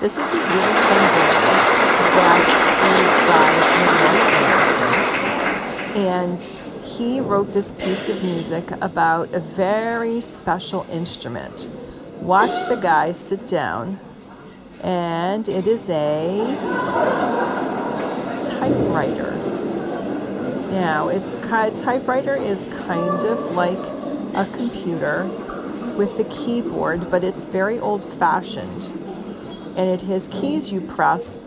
This is a really fun book that is by Anderson, and he wrote this piece of music about a very special instrument. Watch the guy sit down, and it is a typewriter. Now, typewriter is kind of like a computer with the keyboard, but it's very old-fashioned. And it has keys you press,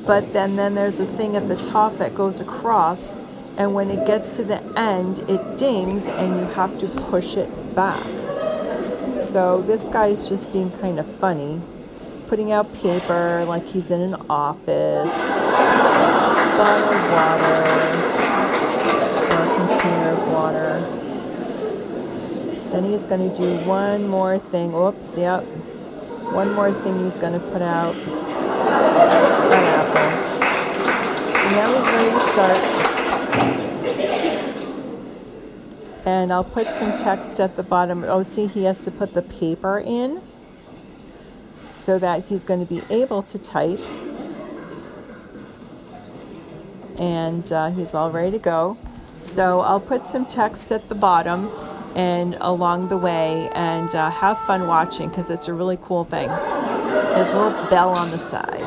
but then there's a thing at the top that goes across, and when it gets to the end, it dings, and you have to push it back. So this guy's just being kind of funny, putting out paper like he's in an office, bottle of water, or a container of water. Then he's going to do one more thing. Oops, yep. One more thing he's going to put out. An apple. So now he's ready to start. And I'll put some text at the bottom. Oh, see, he has to put the paper in so that he's going to be able to type. And he's all ready to go. So I'll put some text at the bottom and along the way, and have fun watching because it's a really cool thing. There's a little bell on the side.